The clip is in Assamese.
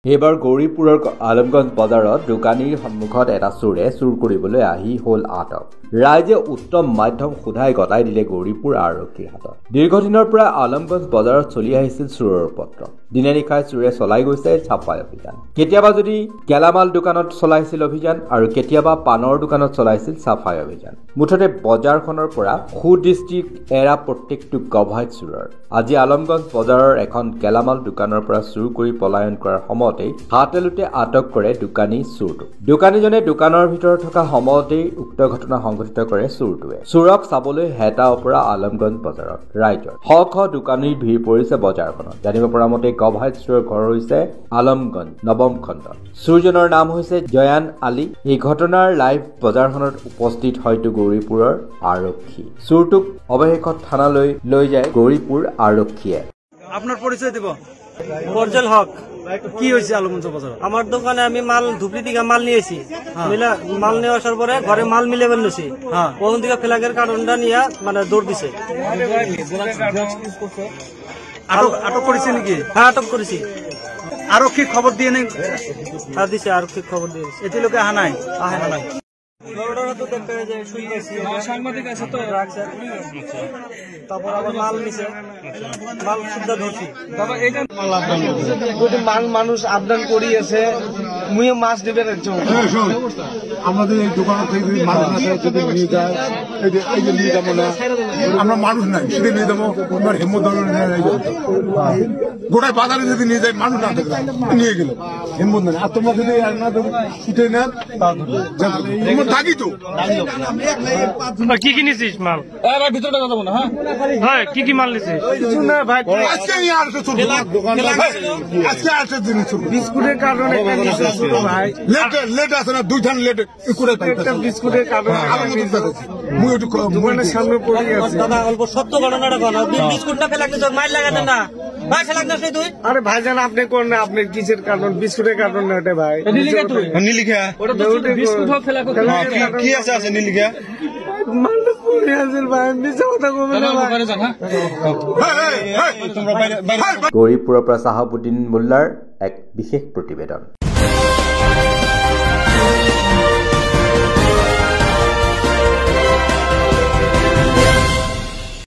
এইবাৰ গৌৰীপুৰৰ আলমগঞ্জ বজাৰত দোকানীৰ সন্মুখত এটা চোৰে চুৰ কৰিবলৈ আহি হল আটক। ৰাইজে উত্তম মাধ্যম সোধাই গতাই দিলে গৌৰীপুৰ আৰক্ষীৰ হাতত। দীৰ্ঘদিনৰ পৰা আলমগঞ্জ বজাৰত চলি আহিছিল চোৰৰ উপদ্ৰৱ। দিনে নিশাই চোৰে চলাই গৈছে ছাপাই অভিযান। কেতিয়াবা যদি গেলামাল দোকানত চলাইছিল অভিযান আৰু কেতিয়াবা পানৰ দোকানত চলাইছিল ছাফাই অভিযান। মুঠতে বজাৰখনৰ পৰা সুদৃষ্টি এৰা প্ৰত্যেকটো গভাইত চোৰৰ। আজি আলমগঞ্জ বজাৰৰ এখন গেলামাল দোকানৰ পৰা চুৰ কৰি পলায়ন কৰাৰ সময়তেই হাতেলুতে আটক কৰে দোকানী চোৰটোক। দোকানীজনে দোকানৰ ভিতৰত থকা সময়তেই উক্ত ঘটনা সংঘটিত কৰে চোৰটোৱে। চোৰক চাবলৈ হেতা অপৰা আলমগঞ্জ বজাৰত ৰাইজৰ শ শ দোকানীৰ ভিৰ পৰিছে বজাৰখনত। জানিব পৰা মতে গভাইত চোৰৰ ঘৰ হৈছে আলমগঞ্জ নৱম খণ্ডত। চোৰজনৰ নাম হৈছে জয়ান আলী। এই ঘটনাৰ লাইভ বজাৰখনত উপস্থিত হয়তো গৌৰীপুৰৰ আৰক্ষী। চোৰটোক অৱশেষত থানালৈ লৈ যায় গৌৰীপুৰ আৰক্ষীয়ে। আপনার পরিচয় দিব? ফরজল হক। কি হয়েছে আলমগঞ্জ বাজার? আমার দোকানে আমি মাল ধুবড়ি থেকে মাল নিয়েছি। মাল নিয়ে আসার পরে ঘরে মাল মিলে ফেলছি। ওখান থেকে ফ্ল্যাগের কার্টনটা নিয়ে মানে দৌড় দিছে। আটক করেছে নাকি? হ্যাঁ আটক করেছি। আরক্ষী খবর দিয়ে নেই? হ্যাঁ দিছে, আরক্ষী খবর দিয়েছে। এটি লোকে আহা নাই? আহা নাই। সাংবাদিক আছে তো, তারপর আবার মাল নিছে, মাল শুদ্ধ ধরছি। মাল মানুষ আবদান করিয়েছে, মুয়ে মাছ দিবে আমাদের এই দোকান থেকে যদি মানুষ না থাকে যদি নিয়ে যায়, এই যে নিয়ে যাবো না, আমরা মানুষ নাই সেটা নিয়ে যাবো। তোমার হেমন্ত গোটায় বাজারে যদি নিয়ে যায় মানুষ না থাকে নিয়ে গেল হেমন্ত আর তোমরা যদি ছুটে নেন থাকি তো। কি কি নিছিস মাল? ভিতরে যাবো না। হ্যাঁ কি কি মাল নিছিস? আজকে আসছে জিনিস বিস্কুটের কারণে ভাই লেট আছে না, দুইখান লেট করে বিস্কুটের কারণে দোকানের সামনে পড়ে গেছে। দাদা অল্প সত্য ঘটনাটা বলো। বিস্কুটটা ফেলে মাইল লাগাতেন না ভাই, ফেলাক না তুই? আরে ভাইজান আপনি কোন না, আপনি কিসের কারণ? বিস্কুটের কারণ না ওটা ভাই। নীলিখা কি আছে আছে নীলিখা মালটা পড়ে আছে ভাই, নিচে কথা কবে না ভাই। গৌৰীপুৰৰ পৰা চাহাবুদ্দিন মোল্লাৰ এক বিশেষ প্ৰতিবেদন।